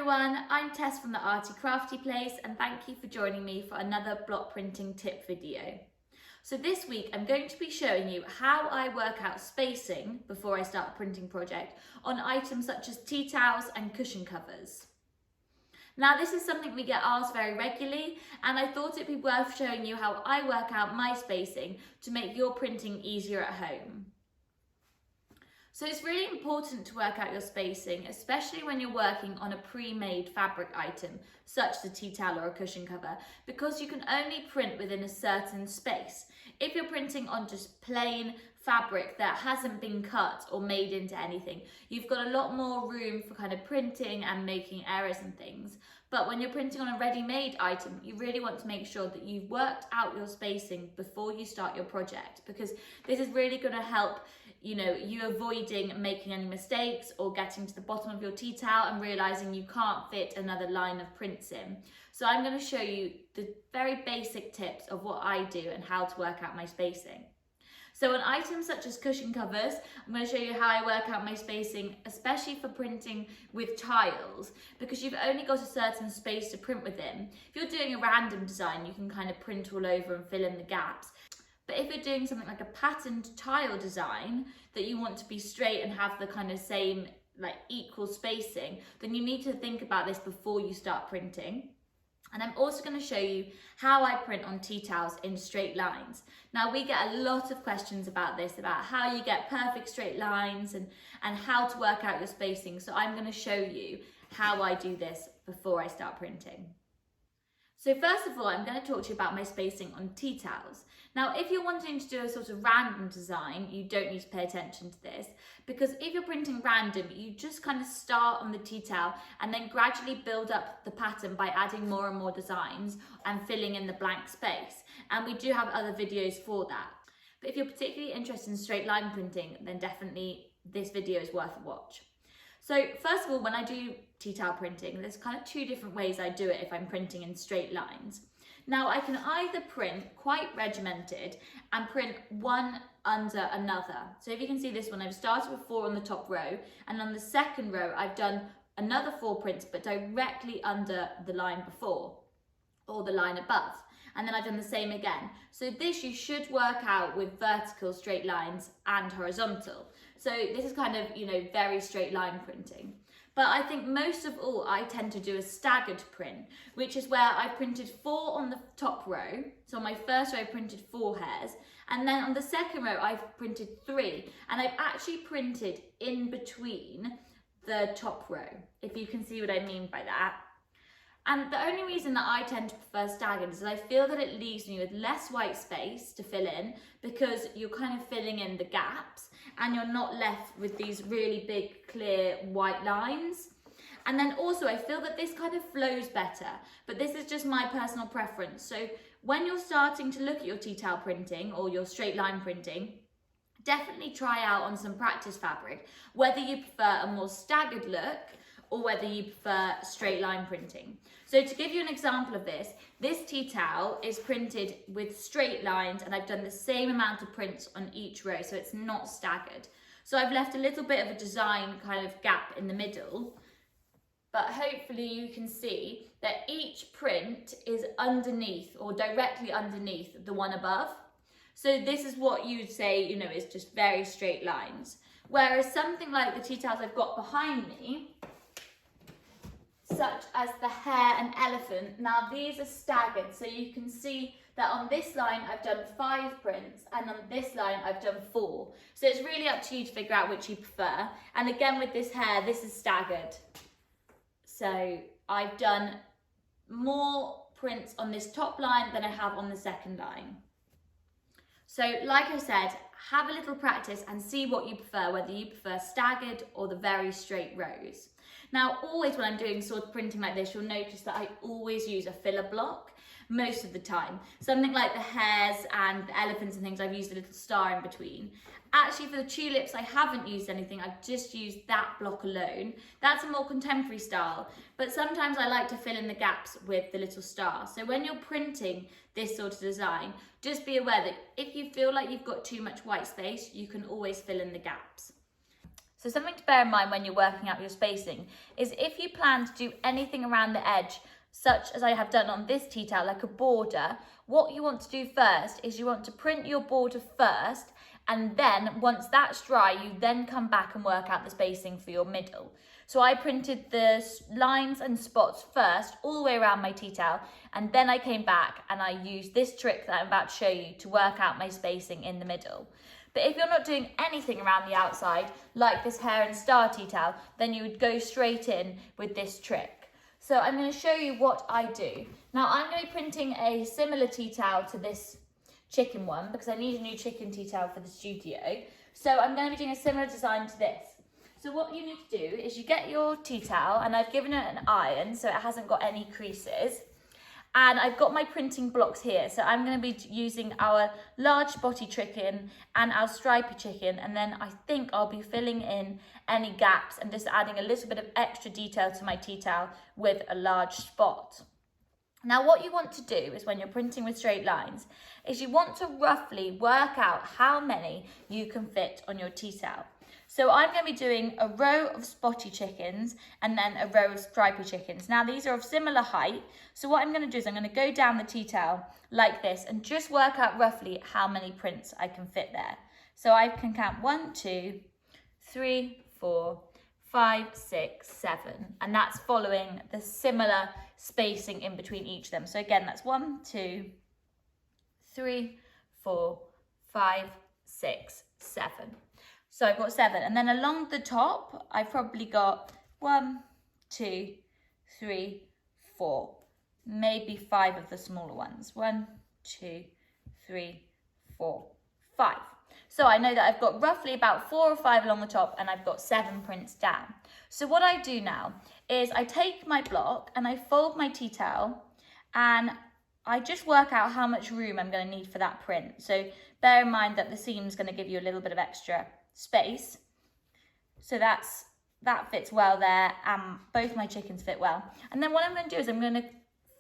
everyone, I'm Tess from the Arty Crafty Place and thank you for joining me for another block printing tip video. So this week I'm going to be showing you how I work out spacing before I start a printing project on items such as tea towels and cushion covers. Now this is something we get asked very regularly and I thought it'd be worth showing you how I work out my spacing to make your printing easier at home. So it's really important to work out your spacing, especially when you're working on a pre-made fabric item, such as a tea towel or a cushion cover, because you can only print within a certain space. If you're printing on just plain fabric that hasn't been cut or made into anything, you've got a lot more room for kind of printing and making errors and things. But when you're printing on a ready-made item, you really want to make sure that you've worked out your spacing before you start your project, because this is really going to help you avoiding making any mistakes or getting to the bottom of your tea towel and realizing you can't fit another line of prints in. So I'm going to show you the very basic tips of what I do and how to work out my spacing. So on items such as cushion covers, I'm going to show you how I work out my spacing, especially for printing with tiles, because you've only got a certain space to print within. If you're doing a random design, you can kind of print all over and fill in the gaps. But if you're doing something like a patterned tile design that you want to be straight and have the kind of same equal spacing, then you need to think about this before you start printing. And I'm also going to show you how I print on tea towels in straight lines. Now we get a lot of questions about this, about how you get perfect straight lines and how to work out your spacing. So I'm going to show you how I do this before I start printing. So first of all, I'm going to talk to you about my spacing on tea towels. Now, if you're wanting to do a sort of random design, you don't need to pay attention to this, because if you're printing random, you just kind of start on the tea towel and then gradually build up the pattern by adding more and more designs and filling in the blank space. And we do have other videos for that. But if you're particularly interested in straight line printing, then definitely this video is worth a watch. So first of all, when I do tea towel printing, there's kind of two different ways I do it if I'm printing in straight lines. Now I can either print quite regimented and print one under another. So if you can see this one, I've started with 4 on the top row, and on the second row, I've done another 4 prints, but directly under the line before or the line above. And then I've done the same again. So this you should work out with vertical straight lines and horizontal. So this is kind of, very straight line printing. But I think most of all, I tend to do a staggered print, which is where I printed 4 on the top row. So on my first row, I printed 4 hairs. And then on the second row, I've printed 3. And I've actually printed in between the top row, if you can see what I mean by that. And the only reason that I tend to prefer staggered is that I feel that it leaves me with less white space to fill in, because you're kind of filling in the gaps and you're not left with these really big clear white lines. And then also I feel that this kind of flows better, but this is just my personal preference. So when you're starting to look at your tea towel printing or your straight line printing, definitely try out on some practice fabric, whether you prefer a more staggered look or whether you prefer straight line printing. So to give you an example of this tea towel is printed with straight lines and I've done the same amount of prints on each row, so it's not staggered. So I've left a little bit of a design kind of gap in the middle, but hopefully you can see that each print is underneath or directly underneath the one above. So this is what you'd say, is just very straight lines. Whereas something like the tea towels I've got behind me, such as the hare and elephant, now these are staggered, so you can see that on this line I've done 5 prints and on this line I've done 4. So it's really up to you to figure out which you prefer. And again with this hare, this is staggered. So I've done more prints on this top line than I have on the second line. So like I said, have a little practice and see what you prefer, whether you prefer staggered or the very straight rows. Now, always when I'm doing sort of printing like this, you'll notice that I always use a filler block most of the time. Something like the hares and the elephants and things, I've used a little star in between. Actually, for the tulips, I haven't used anything. I've just used that block alone. That's a more contemporary style, but sometimes I like to fill in the gaps with the little star. So when you're printing this sort of design, just be aware that if you feel like you've got too much white space, you can always fill in the gaps. So something to bear in mind when you're working out your spacing is if you plan to do anything around the edge, such as I have done on this tea towel, like a border, what you want to do first is you want to print your border first, and then once that's dry, you then come back and work out the spacing for your middle. So I printed the lines and spots first all the way around my tea towel, and then I came back and I used this trick that I'm about to show you to work out my spacing in the middle. But if you're not doing anything around the outside, like this hair and star tea towel, then you would go straight in with this trick. So I'm going to show you what I do. Now I'm going to be printing a similar tea towel to this chicken one because I need a new chicken tea towel for the studio. So I'm going to be doing a similar design to this. So what you need to do is you get your tea towel, and I've given it an iron so it hasn't got any creases. And I've got my printing blocks here. So I'm going to be using our large spotty chicken and our stripy chicken. And then I think I'll be filling in any gaps and just adding a little bit of extra detail to my tea towel with a large spot. Now what you want to do is when you're printing with straight lines is you want to roughly work out how many you can fit on your tea towel. So I'm going to be doing a row of spotty chickens and then a row of stripy chickens. Now these are of similar height. So what I'm going to do is I'm going to go down the tea towel like this and just work out roughly how many prints I can fit there. So I can count 1, 2, 3, 4, 5, 6, 7. And that's following the similar spacing in between each of them. So again, that's 1, 2, 3, 4, 5, 6, 7. So I've got 7, and then along the top, I've probably got 1, 2, 3, 4, maybe 5 of the smaller ones. 1, 2, 3, 4, 5. So I know that I've got roughly about 4 or 5 along the top, and I've got 7 prints down. So what I do now is I take my block and I fold my tea towel, and I just work out how much room I'm going to need for that print. So bear in mind that the seam is going to give you a little bit of extra space. So that fits well there, and both my chickens fit well. And then what I'm going to do is I'm going to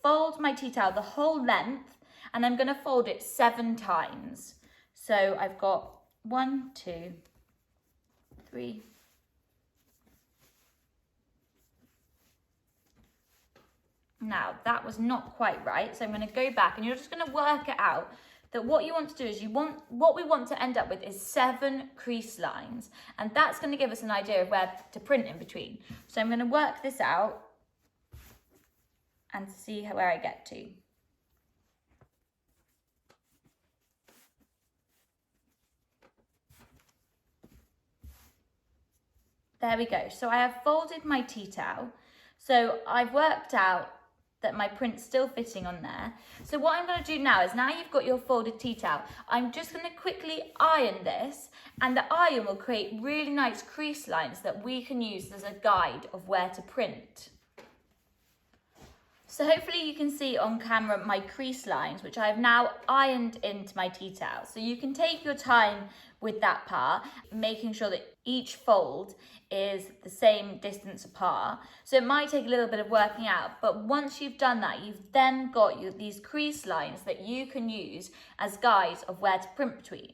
fold my tea towel the whole length, and I'm going to fold it 7 times. So I've got 1, 2, 3, now that was not quite right, so I'm going to go back, and you're just going to work it out that what you want to do is what we want to end up with is 7 crease lines, and that's going to give us an idea of where to print in between. So I'm going to work this out and see where I get to. There we go. So I have folded my tea towel. So I've worked out that my print's still fitting on there. So what I'm going to do now is, now you've got your folded tea towel, I'm just going to quickly iron this, and the iron will create really nice crease lines that we can use as a guide of where to print. So hopefully you can see on camera my crease lines, which I've now ironed into my tea towel. So you can take your time with that part, making sure that each fold is the same distance apart. So it might take a little bit of working out, but once you've done that, you've then got these crease lines that you can use as guides of where to print between.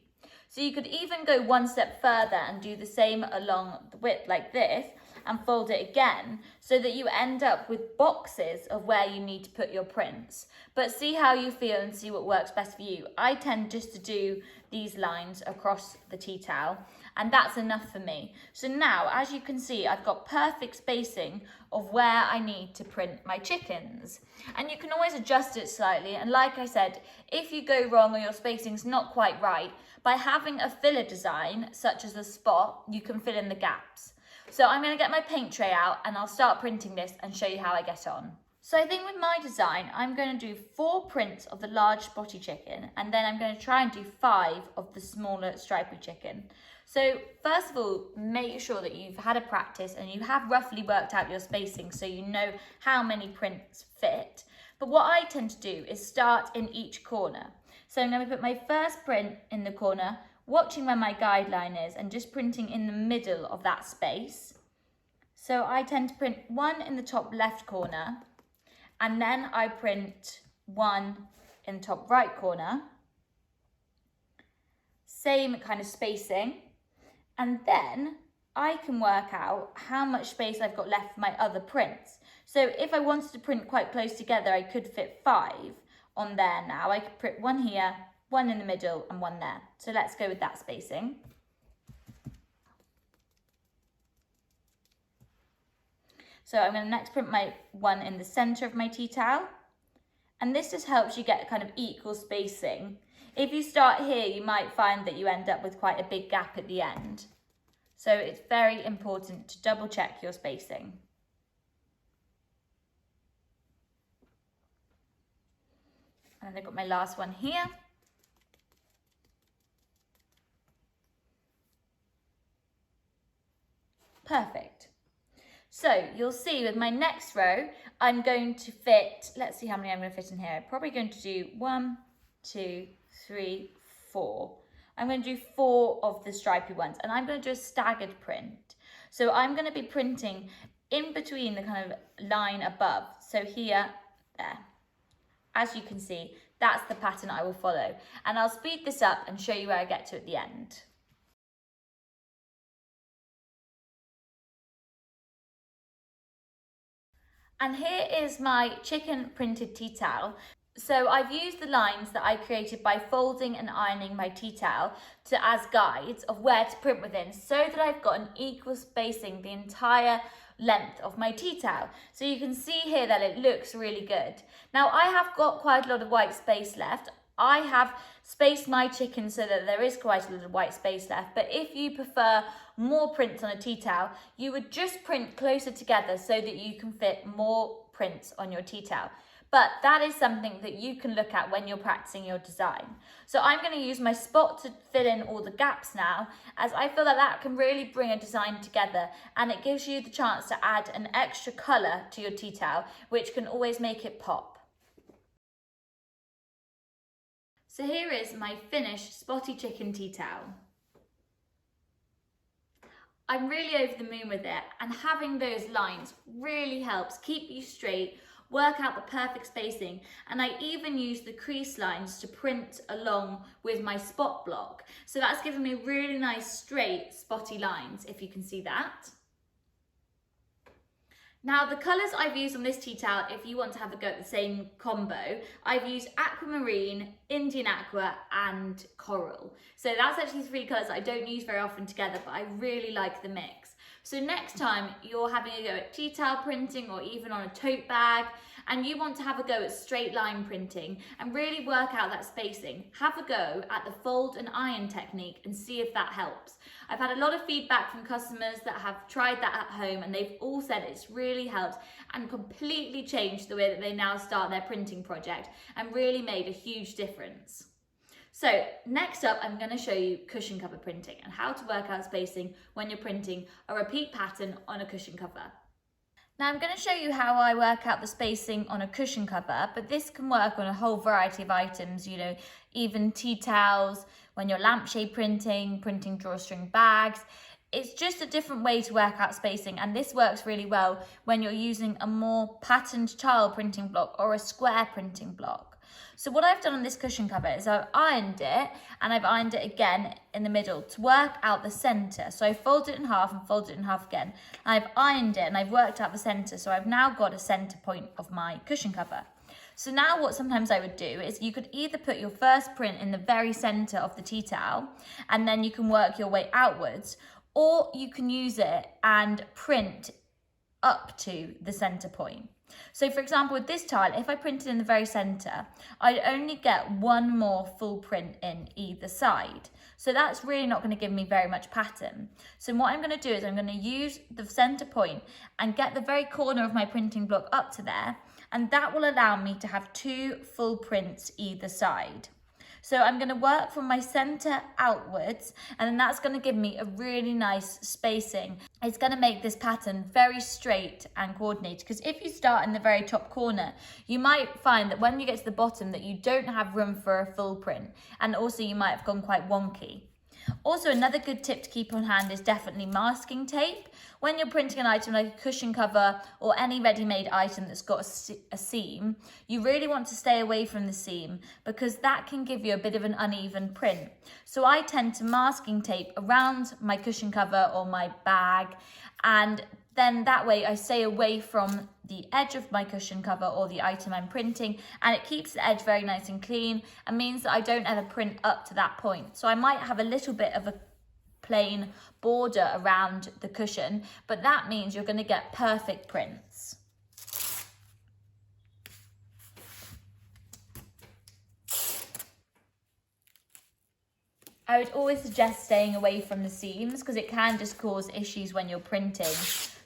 So you could even go one step further and do the same along the width like this, and fold it again, so that you end up with boxes of where you need to put your prints. But see how you feel and see what works best for you. I tend just to do these lines across the tea towel, and that's enough for me. So now, as you can see, I've got perfect spacing of where I need to print my chickens. And you can always adjust it slightly, and like I said, if you go wrong or your spacing's not quite right, by having a filler design, such as a spot, you can fill in the gaps. So I'm going to get my paint tray out, and I'll start printing this and show you how I get on. So I think with my design, I'm going to do 4 prints of the large spotty chicken, and then I'm going to try and do 5 of the smaller stripy chicken. So first of all, make sure that you've had a practice and you have roughly worked out your spacing so you know how many prints fit. But what I tend to do is start in each corner. So I'm going to put my first print in the corner, watching where my guideline is and just printing in the middle of that space. So I tend to print 1 in the top left corner, and then I print 1 in the top right corner. Same kind of spacing. And then I can work out how much space I've got left for my other prints. So if I wanted to print quite close together, I could fit 5 on there now. I could print one here, one in the middle and one there. So let's go with that spacing. So I'm going to next print my one in the center of my tea towel. And this just helps you get kind of equal spacing. If you start here, you might find that you end up with quite a big gap at the end. So it's very important to double check your spacing. And I've got my last one here. Perfect. So you'll see with my next row, I'm going to fit, let's see how many I'm going to fit in here. I'm probably going to do 1, 2, 3, 4. I'm going to do 4 of the stripy ones and I'm going to do a staggered print. So I'm going to be printing in between the kind of line above. So here, there. As you can see, that's the pattern I will follow. And I'll speed this up and show you where I get to at the end. And here is my chicken printed tea towel. So I've used the lines that I created by folding and ironing my tea towel as guides of where to print within, so that I've got an equal spacing the entire length of my tea towel. So you can see here that it looks really good. Now I have got quite a lot of white space left. I have spaced my chicken so that there is quite a lot of white space left, but if you prefer more prints on a tea towel, you would just print closer together so that you can fit more prints on your tea towel. But that is something that you can look at when you're practicing your design. So I'm going to use my spot to fill in all the gaps now, as I feel that that can really bring a design together and it gives you the chance to add an extra colour to your tea towel, which can always make it pop. So here is my finished spotty chicken tea towel. I'm really over the moon with it, and having those lines really helps keep you straight, work out the perfect spacing, and I even use the crease lines to print along with my spot block. So that's given me really nice straight spotty lines, if you can see that. Now the colours I've used on this tea towel, if you want to have a go at the same combo, I've used aquamarine, Indian aqua and coral. So that's actually 3 colours that I don't use very often together, but I really like the mix. So next time you're having a go at tea towel printing or even on a tote bag, and you want to have a go at straight line printing and really work out that spacing, have a go at the fold and iron technique and see if that helps. I've had a lot of feedback from customers that have tried that at home and they've all said it's really helped and completely changed the way that they now start their printing project and really made a huge difference. So next up, I'm going to show you cushion cover printing and how to work out spacing when you're printing a repeat pattern on a cushion cover. Now I'm going to show you how I work out the spacing on a cushion cover, but this can work on a whole variety of items, you know, even tea towels, when you're lampshade printing drawstring bags. It's just a different way to work out spacing, and this works really well when you're using a more patterned tile printing block or a square printing block. So what I've done on this cushion cover is I've ironed it, and I've ironed it again in the middle to work out the centre. So I fold it in half and fold it in half again. I've ironed it and I've worked out the centre, so I've now got a centre point of my cushion cover. So now what sometimes I would do is you could either put your first print in the very centre of the tea towel, and then you can work your way outwards, or you can use it and print up to the centre point. So for example, with this tile, if I printed in the very centre, I'd only get one more full print in either side. So that's really not going to give me very much pattern. So what I'm going to do is I'm going to use the centre point and get the very corner of my printing block up to there, and that will allow me to have 2 full prints either side. So I'm going to work from my centre outwards, and then that's going to give me a really nice spacing. It's going to make this pattern very straight and coordinated, because if you start in the very top corner, you might find that when you get to the bottom that you don't have room for a full print, and also you might have gone quite wonky. Also, another good tip to keep on hand is definitely masking tape. When you're printing an item like a cushion cover or any ready-made item that's got a seam, you really want to stay away from the seam because that can give you a bit of an uneven print. So I tend to masking tape around my cushion cover or my bag, and then that way I stay away from the edge of my cushion cover or the item I'm printing, and it keeps the edge very nice and clean and means that I don't ever print up to that point. So I might have a little bit of a plain border around the cushion, but that means you're going to get perfect prints. I would always suggest staying away from the seams because it can just cause issues when you're printing.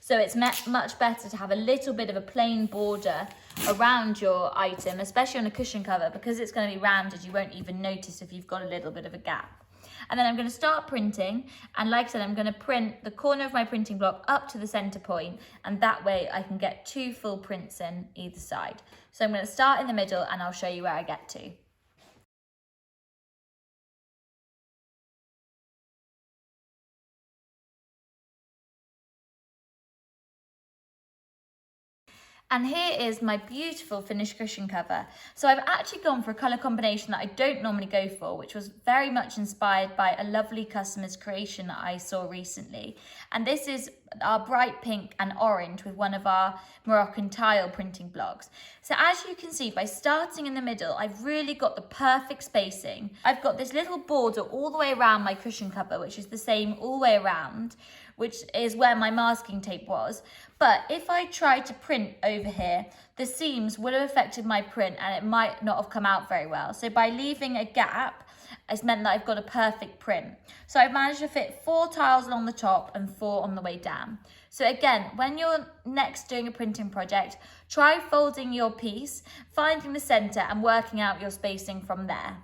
So it's much better to have a little bit of a plain border around your item, especially on a cushion cover, because it's going to be rounded. You won't even notice if you've got a little bit of a gap. And then I'm going to start printing, and like I said, I'm going to print the corner of my printing block up to the center point, and that way I can get 2 full prints in either side. So I'm going to start in the middle and I'll show you where I get to. And here is my beautiful finished cushion cover. So I've actually gone for a colour combination that I don't normally go for, which was very much inspired by a lovely customer's creation that I saw recently. And this is our bright pink and orange with one of our Moroccan tile printing blocks. So as you can see, by starting in the middle, I've really got the perfect spacing. I've got this little border all the way around my cushion cover, which is the same all the way around, which is where my masking tape was. But if I tried to print over here, the seams would have affected my print and it might not have come out very well. So by leaving a gap, it's meant that I've got a perfect print. So I've managed to fit 4 tiles along the top and 4 on the way down. So again, when you're next doing a printing project, try folding your piece, finding the center and working out your spacing from there.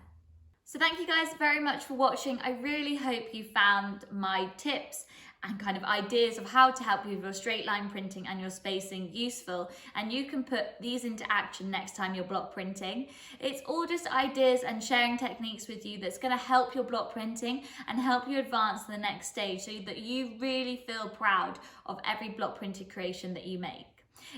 So thank you guys very much for watching. I really hope you found my tips and kind of ideas of how to help you with your straight line printing and your spacing useful, and you can put these into action next time you're block printing. It's all just ideas and sharing techniques with you that's going to help your block printing and help you advance to the next stage so that you really feel proud of every block printed creation that you make.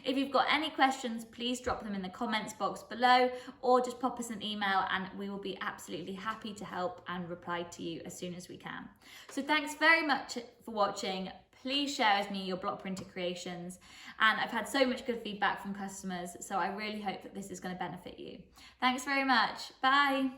If you've got any questions, please drop them in the comments box below or just pop us an email and we will be absolutely happy to help and reply to you as soon as we can. So thanks very much for watching. Please share with me your block printed creations, and I've had so much good feedback from customers, so I really hope that this is going to benefit you. Thanks very much. Bye.